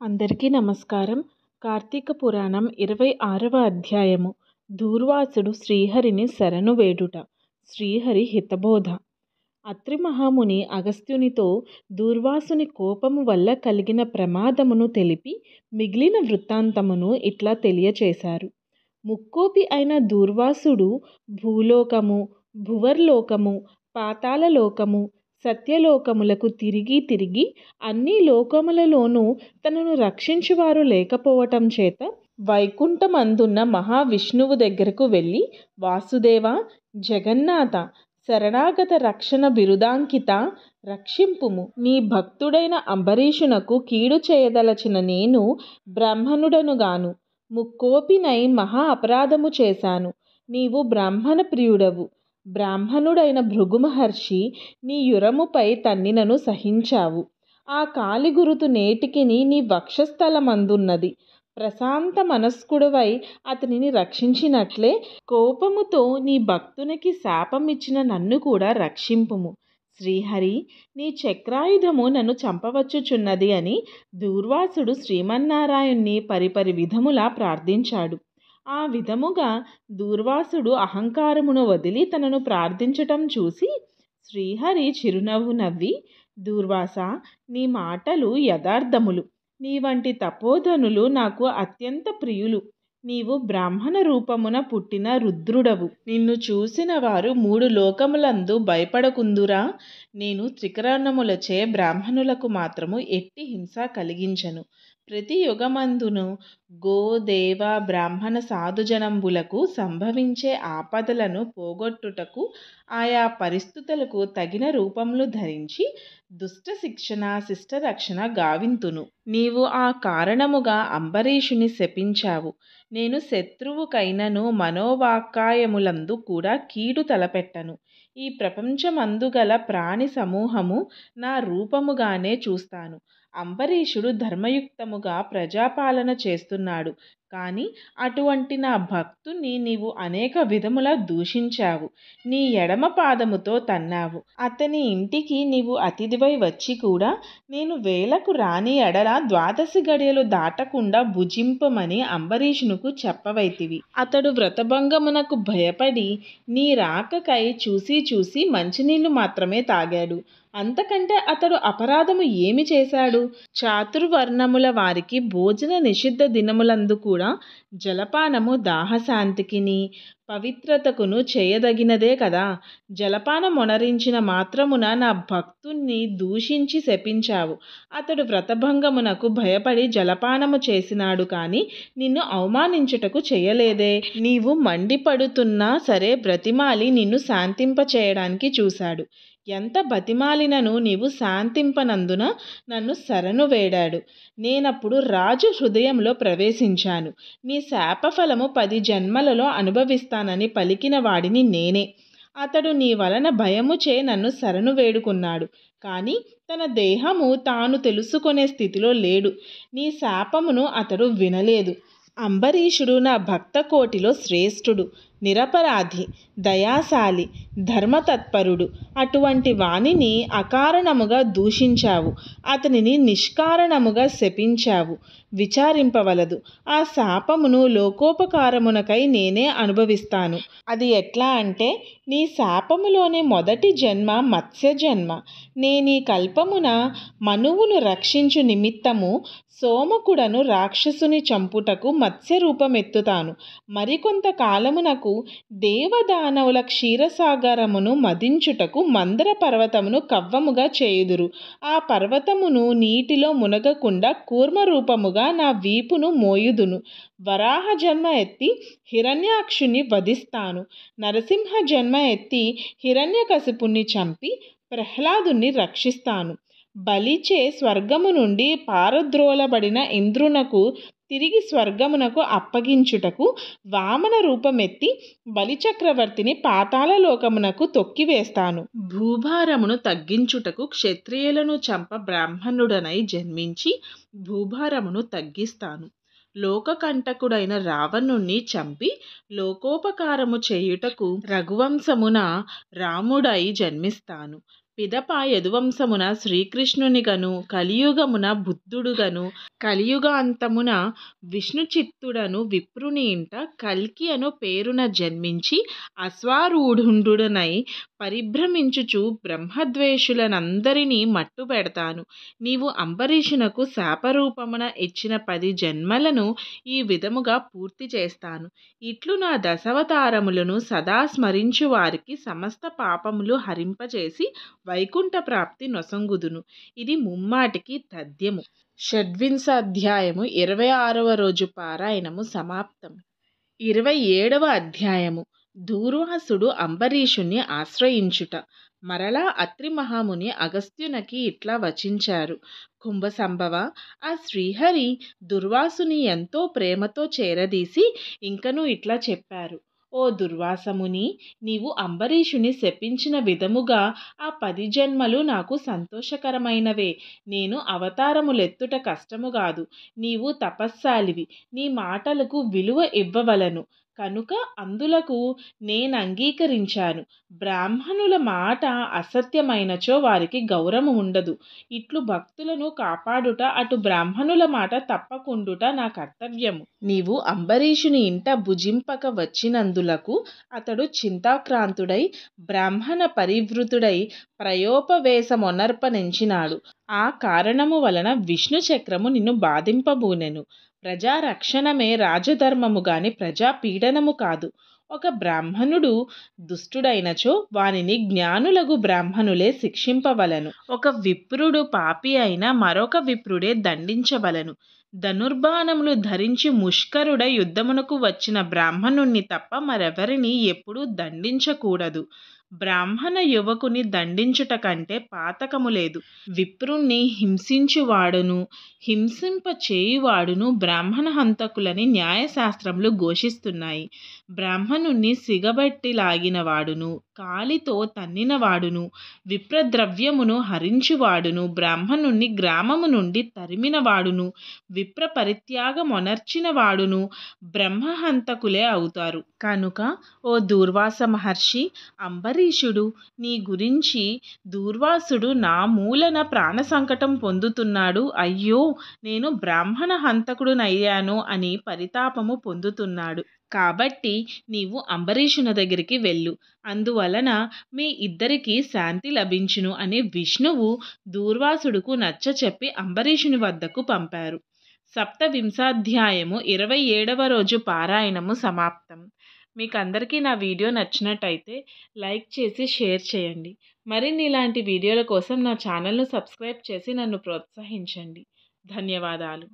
అందరికీ నమస్కారం. కార్తీక పురాణం 26వ అధ్యాయము. దూర్వాసుడు శ్రీహరిని శరణు వేడుట. శ్రీహరి హితబోధ. అత్రి మహాముని అగస్త్యునితో దూర్వాసుని కోపము వల్ల కలిగిన ప్రమాదమును తెలిపి మిగిలిన వృత్తాంతమును ఇట్లా తెలియచేశారు. ముక్కోపి అయిన దూర్వాసుడు భూలోకము, భువర్లోకము, పాతాళలోకము, సత్యలోకములకు తిరిగి అన్ని లోకములలోనూ తనను రక్షించువారు లేకపోవటం చేత వైకుంఠమందున్న మహావిష్ణువు దగ్గరకు వెళ్ళి, వాసుదేవ, జగన్నాథ, శరణాగత రక్షణ బిరుదాంకిత, రక్షింపుము. నీ భక్తుడైన అంబరీషునకు కీడు చేయదలచిన నేను బ్రాహ్మణుడనుగాను ముక్కోపినై మహా అపరాధము చేశాను. నీవు బ్రాహ్మణ ప్రియుడవు. బ్రాహ్మణుడైన భృగు మహర్షి నీ యురముపై తన్నినను సహించావు. ఆ కాలి గురుతు నేటికి నీ వక్షస్థలమందున్నది. ప్రశాంత మనస్కుడవై అతనిని రక్షించినట్లే కోపముతో నీ భక్తునికి శాపమిచ్చిన నన్ను కూడా రక్షింపుము. శ్రీహరి, నీ చక్రాయుధము నన్ను చంపవచ్చుచున్నది అని దూర్వాసుడు శ్రీమన్నారాయణ్ణి పరిపరి విధములా ప్రార్థించాడు. ఆ విధముగా దూర్వాసుడు అహంకారమును వదిలి తనను ప్రార్థించటం చూసి శ్రీహరి చిరునవ్వు నవ్వి, దూర్వాస, నీ మాటలు యథార్థములు. నీ వంటి తపోధనులు నాకు అత్యంత ప్రియులు. నీవు బ్రాహ్మణ రూపమున పుట్టిన రుద్రుడవు. నిన్ను చూసిన వారు 3 లోకములందు భయపడకుందురా. నేను త్రికరణములచే బ్రాహ్మణులకు మాత్రము ఎట్టి హింస కలిగించను. ప్రతి యుగమందును గో, దేవ, బ్రాహ్మణ సాధుజనంబులకు సంభవించే ఆపదలను పోగొట్టుటకు ఆయా పరిస్థితులకు తగిన రూపములు ధరించి దుష్ట శిక్షణ, శిష్ట రక్షణ గావింతును. నీవు ఆ కారణముగా అంబరీషుని శపించావు. నేను శత్రువుకైనను మనోవాక్కాయములందు కూడా కీడు తలపెట్టను. ఈ ప్రపంచమందుగల ప్రాణి సమూహము నా రూపముగానే చూస్తాను. అంబరీషుడు ధర్మయుక్తముగా ప్రజాపాలన చేస్తున్నాడు. కానీ అటువంటి నా భక్తుని నీవు అనేక విధములా దూషించావు. నీ ఎడమ పాదముతో తన్నావు. అతని ఇంటికి నీవు అతిథివై వచ్చి కూడా నేను వేళకు రాని ఎడల 12 గడియలు దాటకుండా భుజింపమని అంబరీషునకు చెప్పవైతివి. అతడు వ్రతభంగమునకు భయపడి నీ రాకకై చూసి మంచినీళ్లు మాత్రమే తాగాడు. అంతకంటే అతడు అపరాధము ఏమి చేశాడు? చాతుర్వర్ణముల వారికి భోజన నిషిద్ధ దినములందు కూడా జలపానము దాహశాంతికిని పవిత్రతకును చేయదగినదే కదా. జలపానమొనరించిన మాత్రమున నా భక్తుణ్ణి దూషించి శపించావు. అతడు వ్రతభంగమునకు భయపడి జలపానము చేసినాడు కానీ నిన్ను అవమానించుటకు చేయలేదే. నీవు మండిపడుతున్నా సరే బ్రతిమాలి నిన్ను శాంతింపచేయడానికి చూశాడు. ఎంత బతిమాలినను నీవు శాంతింపనందున నన్ను శరణు వేడాడు. నేనప్పుడు రాజు హృదయంలో ప్రవేశించాను. నీ శాపఫలము 10 జన్మలలో అనుభవిస్తానని పలికిన వాడిని నేనే. అతడు నీ వలన భయముచే నన్ను శరణు వేడుకున్నాడు. కానీ తన దేహము తాను తెలుసుకునే స్థితిలో లేడు. నీ శాపమును అతడు వినలేదు. అంబరీషుడు నా భక్త కోటిలో శ్రేష్ఠుడు, నిరపరాధి, దయాశాలి, ధర్మతత్పరుడు. అటువంటి వానిని అకారణముగా దూషించావు. అతనిని నిష్కారణముగా శపించావు. విచారింపవలదు. ఆ శాపమును లోకోపకారమునకై నేనే అనుభవిస్తాను. అది ఎట్లా అంటే, నీ శాపములోని మొదటి జన్మ మత్స్య జన్మ. నేనీ కల్పమున మనువును రక్షించు నిమిత్తము సోమకుడను రాక్షసుని చంపుటకు మత్స్య రూపమెత్తుతాను. మరికొంత కాలమునకు దేవదానవుల క్షీరసాగరమును మదించుటకు మందర పర్వతమును కవ్వముగా చేయుదురు. ఆ పర్వతమును నీటిలో మునగకుండా కూర్మ రూపముగా నా వీపును మోయుదును. వరాహ జన్మ ఎత్తి హిరణ్యాక్షుని వధిస్తాను. నరసింహ జన్మ ఎత్తి హిరణ్యకశిపుని చంపి ప్రహ్లాదుని రక్షిస్తాను. బలిచే స్వర్గము నుండి పారద్రోలబడిన ఇంద్రునకు తిరిగి స్వర్గమునకు అప్పగించుటకు వామన రూపమెత్తి బలిచక్రవర్తిని పాతాళలోకమునకు తొక్కివేస్తాను. భూభారమును తగ్గించుటకు క్షత్రియులను చంప బ్రాహ్మణుడనై జన్మించి భూభారమును తగ్గిస్తాను. లోకకంటకుడైన రావణుణ్ణి చంపి లోకోపకారము చేయుటకు రఘువంశమున రాముడై జన్మిస్తాను. పిదప యదువంశమున శ్రీకృష్ణునిగను కలియుగమున బుద్ధుడుగను కలియుగాంతమున విష్ణుచిత్తుడను విప్రుని ఇంట కల్కి అను పేరున జన్మించి అశ్వారూఢుండునై పరిభ్రమించుచు బ్రహ్మద్వేషులనందరినీ మట్టుబెడతాను. నీవు అంబరీషునకు శాపరూపమున ఇచ్చిన 10 జన్మలను ఈ విధముగా పూర్తి చేస్తాను. ఇట్లు నా దశావతారములను సదా స్మరించు వారికి సమస్త పాపములు హరింపచేసి వైకుంఠ ప్రాప్తి నొసంగుదును. ఇది ముమ్మాటికి తథ్యము. షడ్వింశాధ్యాయము 26వ రోజు పారాయణము సమాప్తం. 27వ అధ్యాయము దూర్వాసుడు అంబరీషుని ఆశ్రయించుట. మరలా అత్రి మహాముని అగస్త్యునకి ఇట్లా వచించారు. కుంభసంభవ, ఆ శ్రీహరి దుర్వాసుని ఎంతో ప్రేమతో చేరదీసి ఇంకనూ ఇట్లా చెప్పారు. ఓ దుర్వాసముని, నీవు అంబరీషుని శపించిన విధముగా ఆ 10 జన్మలు నాకు సంతోషకరమైనవే. నేను అవతారములెత్తుట కష్టముగాదు. నీవు తపస్శాలివి. నీ మాటలకు విలువ ఇవ్వవలను కనుక అందులకు నేనంగీకరించాను. బ్రాహ్మణుల మాట అసత్యమైనచో వారికి గౌరవముండదు. ఇట్లు భక్తులను కాపాడుట, అటు బ్రాహ్మణుల మాట తప్పకుండుట నా కర్తవ్యము. నీవు అంబరీషుని ఇంట భుజింపక వచ్చినందులకు అతడు చింతాక్రాంతుడై బ్రాహ్మణ పరివృతుడై ప్రయోపవేశమొనర్పనించినాడు. ఆ కారణము వలన విష్ణు చక్రము నిన్ను బాధింపబూనెను. ప్రజారక్షణమే రాజధర్మము గాని ప్రజాపీడనము కాదు. ఒక బ్రాహ్మణుడు దుష్టుడైనచో వానిని జ్ఞానులగు బ్రాహ్మణులే శిక్షింపవలను. ఒక విప్రుడు పాపి అయినా మరొక విప్రుడే దండించవలను. ధనుర్బాణములు ధరించి ముష్కరుడై యుద్ధమునకు వచ్చిన బ్రాహ్మణుణ్ణి తప్ప మరెవరిని ఎప్పుడూ దండించకూడదు. బ్రాహ్మణ యువకుని దండించుట కంటే పాతకము లేదు. విప్రుణ్ణి హింసించువాడును హింసింప చేయువాడును బ్రాహ్మణ హంతకులని న్యాయశాస్త్రములు ఘోషిస్తున్నాయి. బ్రాహ్మణుణ్ణి సిగబట్టి లాగినవాడును కాలితో తన్నినవాడును విప్రద్రవ్యమును హరించువాడును బ్రాహ్మణుణ్ణి గ్రామము నుండి తరిమినవాడును విప్ర పరిత్యాగమొనర్చిన వాడును బ్రహ్మహంతకులే అవుతారు. కనుక ఓ దూర్వాస మహర్షి, అంబరీషుడు నీ గురించి దూర్వాసుడు నా మూలన ప్రాణ సంకటం పొందుతున్నాడు, అయ్యో నేను బ్రాహ్మణ హంతకుడునయ్యాను అని పరితాపము పొందుతున్నాడు. కాబట్టి నీవు అంబరీషుని దగ్గరికి వెళ్ళు. అందువలన మీ ఇద్దరికీ శాంతి లభించును అని విష్ణువు దూర్వాసుడుకు నచ్చచెప్పి అంబరీషుని వద్దకు పంపారు. సప్తవింశాధ్యాయము 27వ రోజు పారాయణము సమాప్తం. మీకు అందరికీ నా వీడియో నచ్చినట్టయితే లైక్ చేసి షేర్ చేయండి. మరిన్ని ఇలాంటి వీడియోల కోసం నా ఛానల్ను సబ్స్క్రైబ్ చేసి నన్ను ప్రోత్సహించండి. ధన్యవాదాలు.